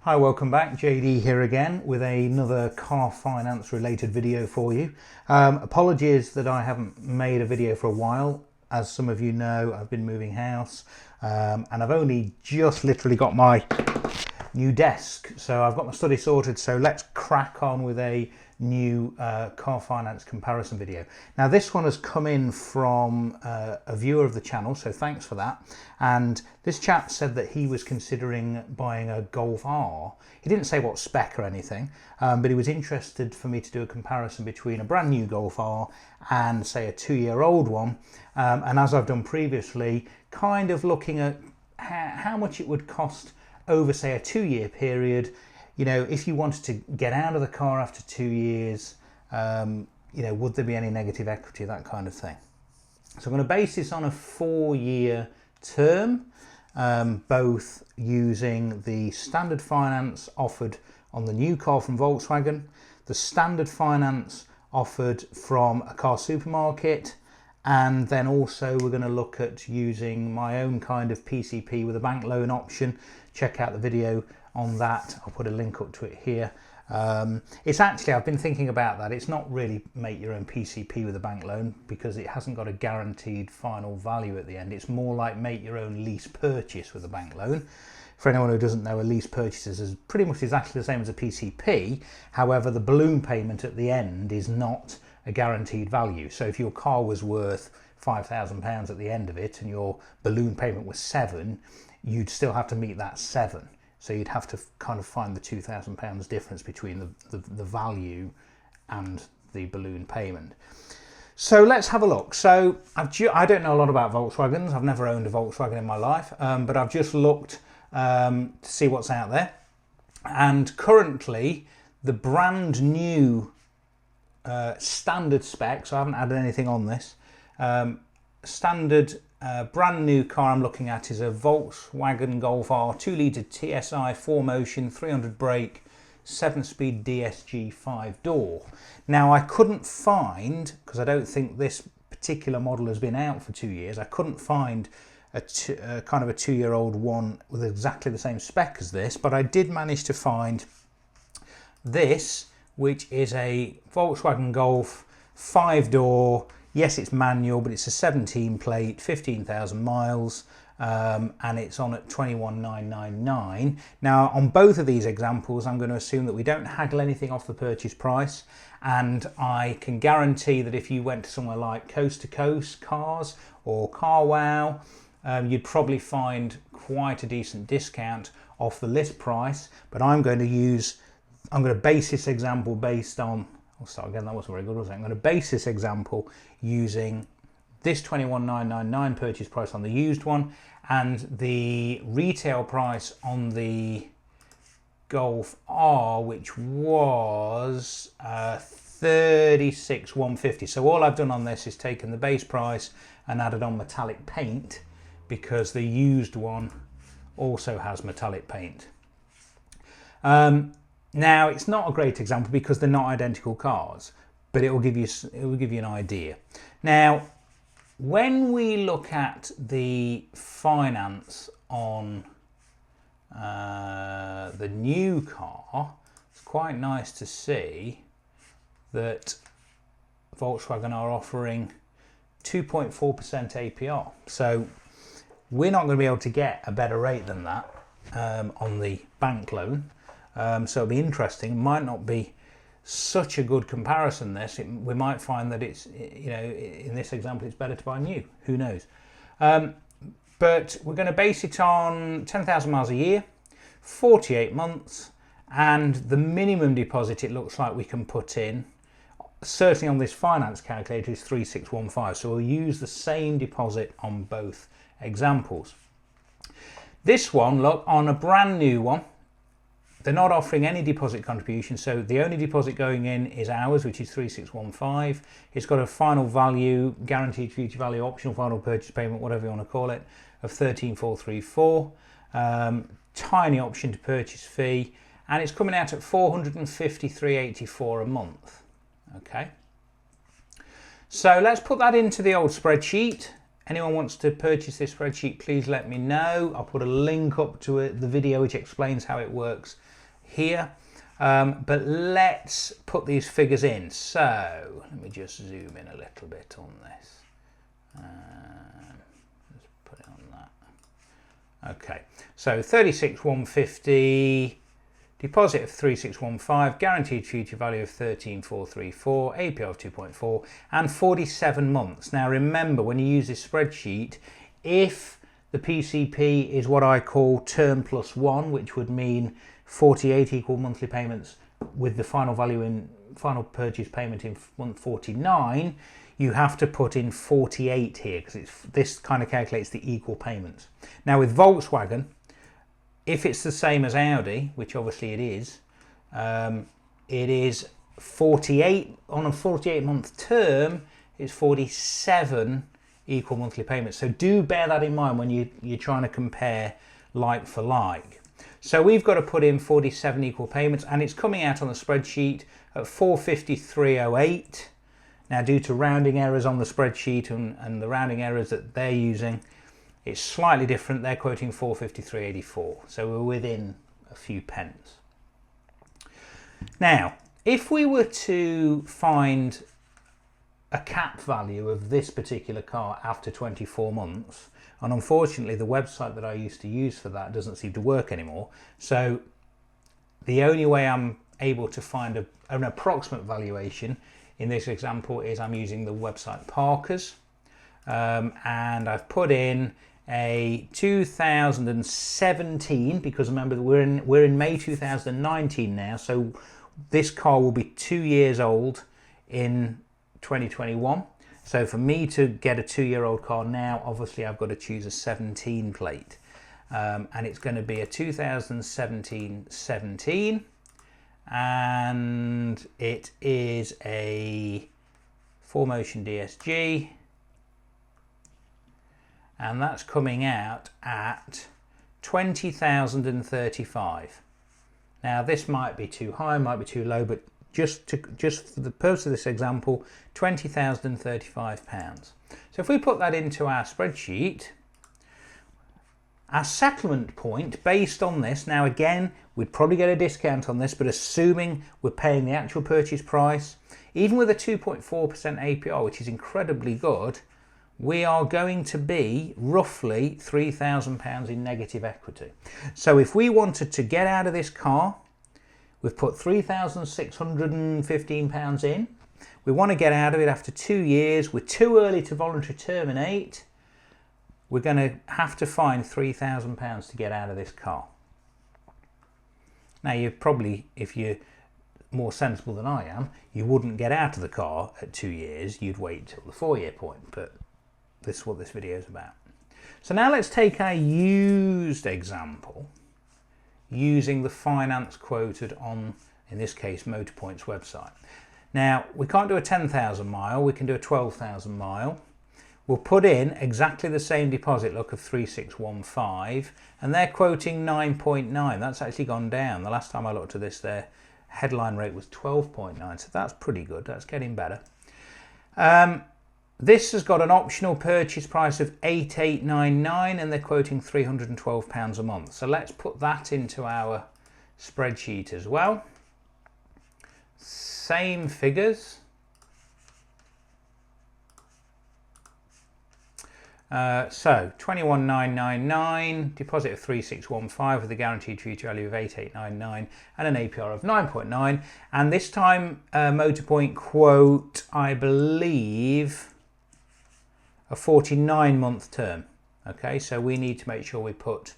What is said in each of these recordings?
Hi, welcome back. JD here again with another car finance related video for you. Apologies that I haven't made a video for a while. As some of you know, I've been moving house and I've only just literally got my new desk. So I've got my study sorted, so let's crack on with a new car finance comparison video. Now this one has come in from a viewer of the channel, so thanks for that. And this chap said that he was considering buying a Golf R. He didn't say what spec or anything, but he was interested for me to do a comparison between a brand new Golf R and say a 2-year-old one. And as I've done previously, kind of looking at how much it would cost over say a 2-year period. You know, if you wanted to get out of the car after 2 years, you know, would there be any negative equity, that kind of thing. So I'm going to base this on a 4-year term, both using the standard finance offered on the new car from Volkswagen, the standard finance offered from a car supermarket, and then also we're going to look at using my own kind of PCP with a bank loan option. Check out the video on that. I'll put a link up to it here. It's actually, I've been thinking about that. It's not really make your own PCP with a bank loan because it hasn't got a guaranteed final value at the end. It's more like make your own lease purchase with a bank loan. For anyone who doesn't know, a lease purchase is pretty much exactly the same as a PCP. However, the balloon payment at the end is not a guaranteed value. So if your car was worth £5,000 at the end of it and your balloon payment was 7, you'd still have to meet that 7. So you'd have to kind of find the £2,000 difference between the value and the balloon payment. So let's have a look. So I don't know a lot about Volkswagens. I've never owned a Volkswagen in my life, but I've just looked to see what's out there. And currently the brand new standard spec, so I haven't added anything on this, standard brand new car I'm looking at is a Volkswagen Golf R 2-litre TSI 4Motion 300 brake 7-speed DSG 5-door. Now I couldn't find, because I don't think this particular model has been out for 2 years, I couldn't find a kind of a 2-year-old one with exactly the same spec as this, but I did manage to find this, which is a Volkswagen Golf 5-door. Yes, it's manual, but it's a 17 plate, 15,000 miles, and it's on at 21,999. Now, on both of these examples, I'm going to assume that we don't haggle anything off the purchase price, and I can guarantee that if you went to somewhere like Coast to Coast Cars or CarWow, you'd probably find quite a decent discount off the list price. But I'm going to base this example based on, I'll start again, that wasn't very good, was it? I'm going to base this example using this 21,999 purchase price on the used one and the retail price on the Golf R, which was 36,150. So all I've done on this is taken the base price and added on metallic paint, because the used one also has metallic paint. Now it's not a great example because they're not identical cars, but it will give you an idea. Now, when we look at the finance on the new car, it's quite nice to see that Volkswagen are offering 2.4% APR. So we're not going to be able to get a better rate than that on the bank loan. So it'll be interesting. It might not be such a good comparison this. We might find that it's, you know, in this example, it's better to buy new. Who knows? But we're going to base it on 10,000 miles a year, 48 months, and the minimum deposit it looks like we can put in, certainly on this finance calculator, is 3,615. So we'll use the same deposit on both examples. This one, look, on a brand new one, they're not offering any deposit contribution, so the only deposit going in is ours, which is 3,615. It's got a final value, guaranteed future value, optional final purchase payment, whatever you want to call it, of 13,434. Tiny option to purchase fee, and it's coming out at 453.84 a month. Okay, so let's put that into the old spreadsheet anyone wants to purchase this spreadsheet, please let me know. I'll put a link up to it, the video which explains how it works here. But let's put these figures in. So let me just zoom in a little bit on this. Let's put it on that. Okay, so 36,150. Deposit of 3615, guaranteed future value of 13,434, APR of 2.4, and 47 months. Now remember, when you use this spreadsheet, if the PCP is what I call term plus one, which would mean 48 equal monthly payments with the final value in final purchase payment in month 49, you have to put in 48 here because this kind of calculates the equal payments. Now with Volkswagen, if it's the same as Audi, which obviously it is 48 on a 48-month term. It's 47 equal monthly payments. So do bear that in mind when you're trying to compare like for like. So we've got to put in 47 equal payments, and it's coming out on the spreadsheet at 453.08. Now, due to rounding errors on the spreadsheet and the rounding errors that they're using, it's slightly different. They're quoting 453.84, so we're within a few pence. Now, if we were to find a cap value of this particular car after 24 months, and unfortunately the website that I used to use for that doesn't seem to work anymore, so the only way I'm able to find an approximate valuation in this example is I'm using the website Parkers, and I've put in a 2017, because remember we're in May 2019 now, so this car will be 2 years old in 2021. So for me to get a 2-year-old car now, obviously I've got to choose a 17 plate, and it's going to be a 2017 17, and it is a 4Motion DSG, and that's coming out at 20,035. Now this might be too high, might be too low, but just for the purpose of this example, £20,035. So if we put that into our spreadsheet, our settlement point based on this, now again, we'd probably get a discount on this, but assuming we're paying the actual purchase price, even with a 2.4% APR, which is incredibly good, we are going to be roughly £3,000 in negative equity. So if we wanted to get out of this car, we've put £3,615 in. We want to get out of it after 2 years. We're too early to voluntarily terminate. We're going to have to find £3,000 to get out of this car. Now, you probably, if you're more sensible than I am, you wouldn't get out of the car at 2 years. You'd wait till the 4-year point, but this is what this video is about. So now let's take our used example using the finance quoted on, in this case, Motorpoint's website. Now, we can't do a 10,000 mile, we can do a 12,000 mile. We'll put in exactly the same deposit look of 3615, and they're quoting 9.9. That's actually gone down. The last time I looked at this, their headline rate was 12.9, so that's pretty good. That's getting better. This has got an optional purchase price of 8,899, and they're quoting £312 a month. So let's put that into our spreadsheet as well. Same figures. So 21,999, deposit of 3,615 with a guaranteed future value of 8,899 and an APR of 9.9. And this time Motorpoint quote, I believe, a 49-month term. Okay, so we need to make sure we put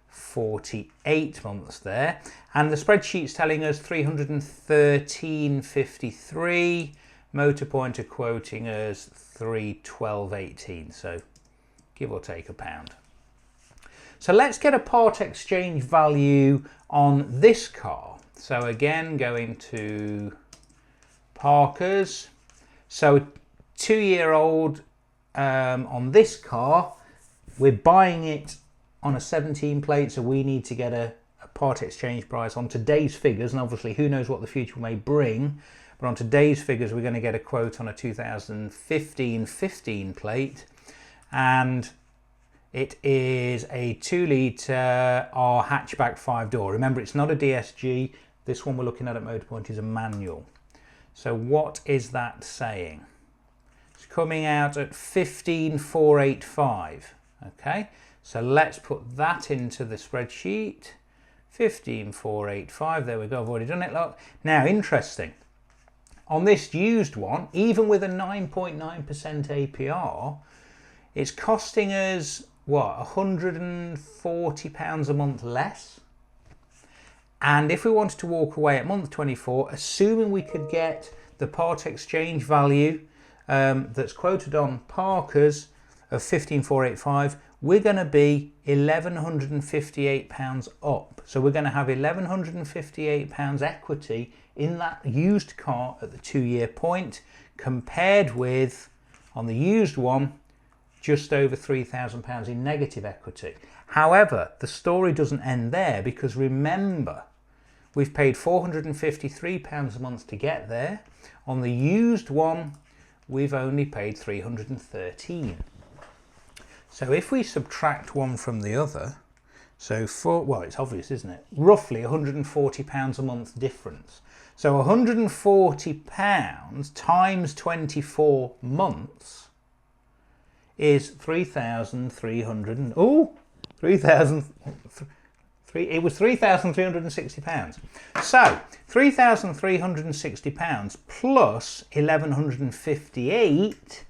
48 months there, and the spreadsheet's telling us 313.53. Motorpoint are quoting us 312.18, so give or take £1. So let's get a part exchange value on this car. So again, going to Parkers. So 2-year-old on this car, we're buying it on a 17 plate, so we need to get a part exchange price on today's figures, and obviously who knows what the future may bring, but on today's figures we're going to get a quote on a 2015 15 plate, and it is a 2 litre R hatchback 5-door. Remember, it's not a DSG. This one we're looking at Motorpoint is a manual. So what is that saying? It's coming out at 15,485. Okay, so let's put that into the spreadsheet. 15,485. There we go. I've already done it. Look. Now, interesting. On this used one, even with a 9.9% APR, it's costing us, what, £140 a month less? And if we wanted to walk away at month 24, assuming we could get the part exchange value that's quoted on Parker's of 15,485, we're going to be £1,158 up. So we're going to have £1,158 equity in that used car at the 2-year point, compared with, on the used one, just over £3,000 in negative equity. However, the story doesn't end there, because remember, we've paid £453 a month to get there. On the used one, we've only paid £313. So if we subtract one from the other, so well, it's obvious, isn't it? Roughly £140 a month difference. So £140 times 24 months is 3,300. Oh, 3,000. It was £3,360. So £3,360 plus 1,158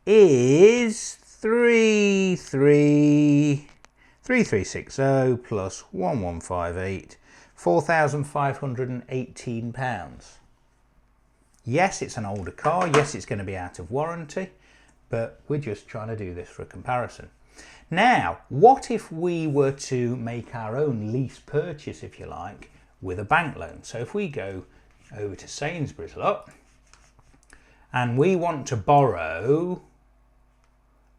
is 3360 plus 1158, £4,518. Yes, it's an older car. Yes, it's going to be out of warranty, but we're just trying to do this for a comparison. Now, what if we were to make our own lease purchase, if you like, with a bank loan? So if we go over to Sainsbury's, look, and we want to borrow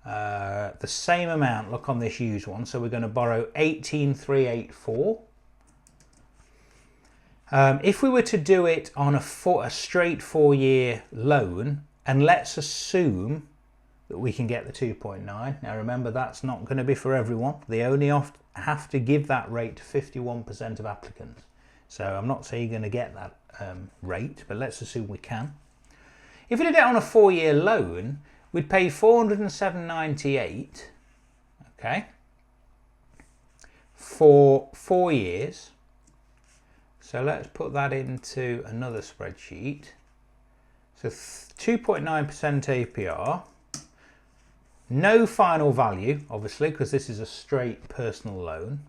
the same amount, look, on this used one. So we're going to borrow 18,384. If we were to do it on a straight 4-year loan, and let's assume that we can get the 2.9. Now remember, that's not going to be for everyone. They only have to give that rate to 51% of applicants. So I'm not saying you're going to get that rate, but let's assume we can. If we did it on a 4-year loan, we'd pay $407.98, okay, for 4 years. So let's put that into another spreadsheet. So 2.9% APR, no final value, obviously, because this is a straight personal loan,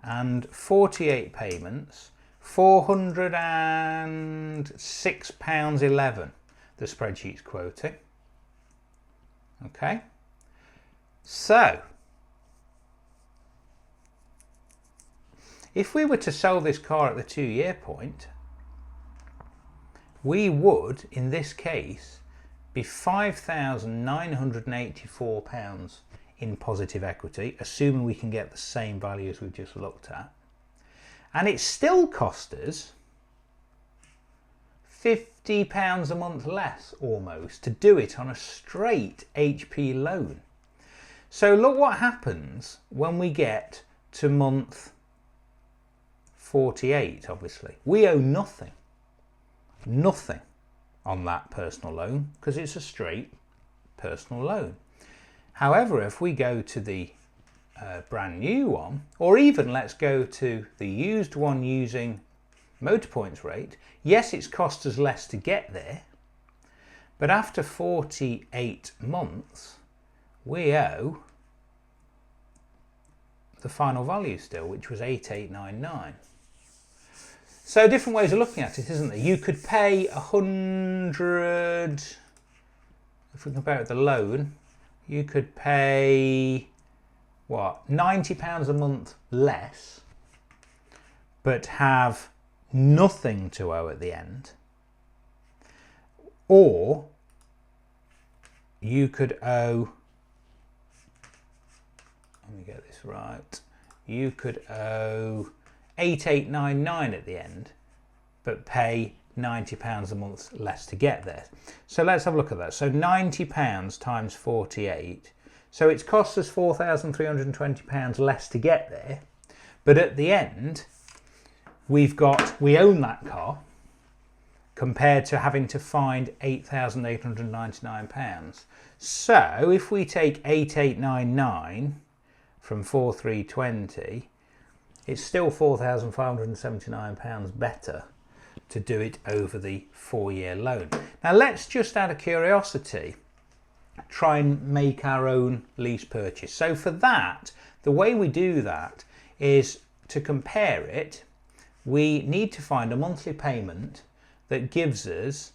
and 48 payments, £406.11, the spreadsheet's quoting. Okay, so if we were to sell this car at the 2-year point, we would, in this case, be £5,984 in positive equity, assuming we can get the same value as we've just looked at. And it still cost us £50 a month less, almost, to do it on a straight HP loan. So look what happens when we get to month 48, obviously. We owe nothing on that personal loan, because it's a straight personal loan. However, if we go to the brand new one, or even let's go to the used one using Motorpoint's rate, yes, it's cost us less to get there, but after 48 months, we owe the final value still, which was 8,899. So different ways of looking at it, isn't there? You could pay 100, if we compare it with the loan, you could pay, what, £90 a month less, but have nothing to owe at the end. Or you could owe, let me get this right, you could owe 8,899 at the end, but pay £90 a month less to get there. So let's have a look at that. So £90 times 48, So it's cost us £4,320 less to get there, but at the end we own that car compared to having to find £8,899. So if we take 8,899 from 4,320, it's still £4,579 better to do it over the 4-year loan. Now let's just, out of curiosity, try and make our own lease purchase. So for that, the way we do that is to compare it. We need to find a monthly payment that gives us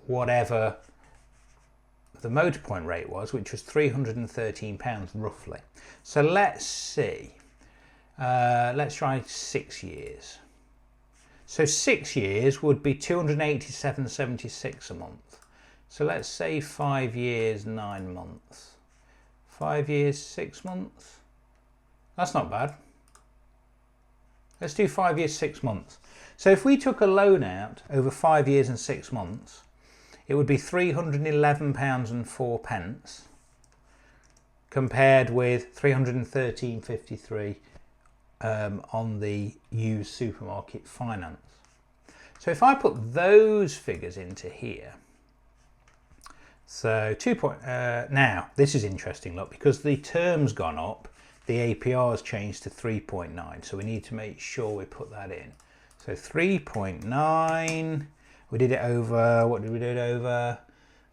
whatever the Motorpoint rate was, which was £313 roughly. So let's see, let's try 6 years. So 6 years would be £287.76 a month. So let's say 5 years, 9 months. 5 years, 6 months. That's not bad. Let's do 5 years, 6 months. So if we took a loan out over 5 years and 6 months, it would be £311.04 compared with £313.53 on the used supermarket finance. So if I put those figures into here, so now this is interesting, look, because the term's gone up, the APR has changed to 3.9, so we need to make sure we put that in. So 3.9, we did it over, what did we do it over?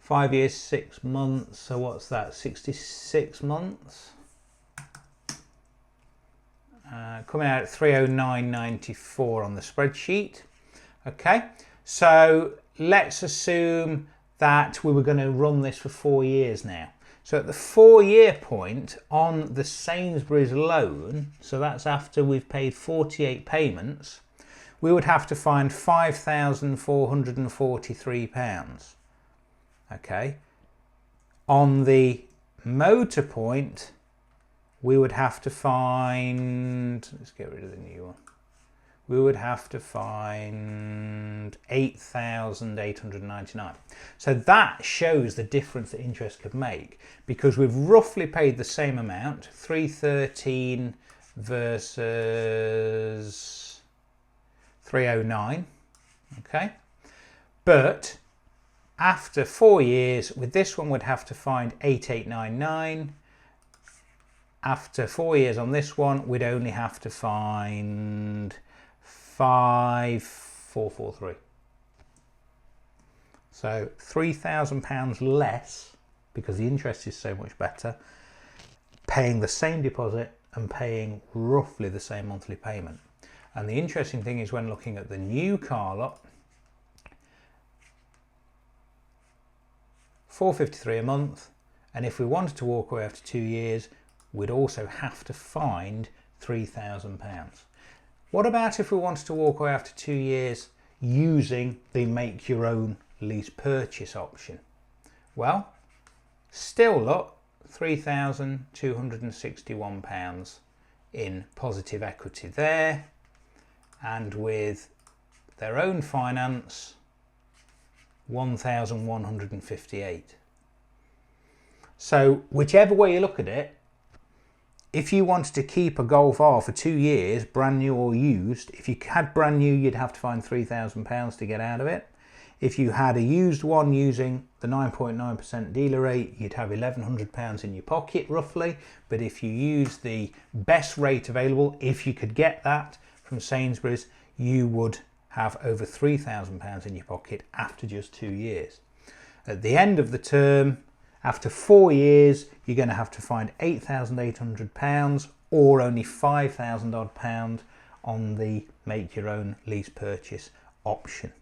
5 years, 6 months, so what's that, 66 months? Coming out at 309.94 on the spreadsheet. Okay, so let's assume that we were going to run this for 4 years now. So at the 4-year point on the Sainsbury's loan, so that's after we've paid 48 payments, we would have to find £5,443. Okay, on the Motorpoint, we would have to find, let's get rid of the new one, we would have to find £8,899. So that shows the difference that interest could make, because we've roughly paid the same amount, 313 versus 309, okay? But after 4 years, with this one we'd have to find 8899. After 4 years on this one, we'd only have to find 5443. So £3,000 less, because the interest is so much better, paying the same deposit and paying roughly the same monthly payment. And the interesting thing is, when looking at the new car lot, £453 a month, and if we wanted to walk away after 2 years, we'd also have to find £3,000. What about if we wanted to walk away after 2 years using the make your own lease purchase option? Well, still look, £3,261 in positive equity there, and with their own finance, 1,158. So whichever way you look at it, if you wanted to keep a Golf R for 2 years, brand new or used, if you had brand new, you'd have to find £3,000 to get out of it. If you had a used one using the 9.9% dealer rate, you'd have £1,100 in your pocket roughly. But if you use the best rate available, if you could get that from Sainsbury's, you would have over £3,000 in your pocket after just 2 years. At the end of the term, after 4 years, you're going to have to find £8,800 or only £5,000 odd on the make your own lease purchase option.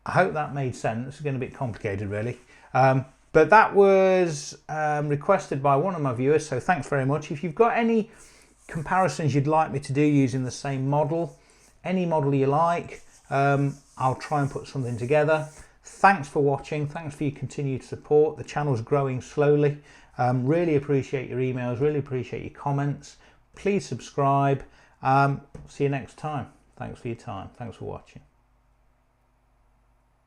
I hope that made sense. It's going to be complicated really. But that was requested by one of my viewers, so thanks very much. If you've got any comparisons you'd like me to do using the same model, any model you like, I'll try and put something together. Thanks for watching. Thanks for your continued support. The channel's growing slowly. Really appreciate your emails. Really appreciate your comments. Please subscribe. See you next time. Thanks for your time. Thanks for watching.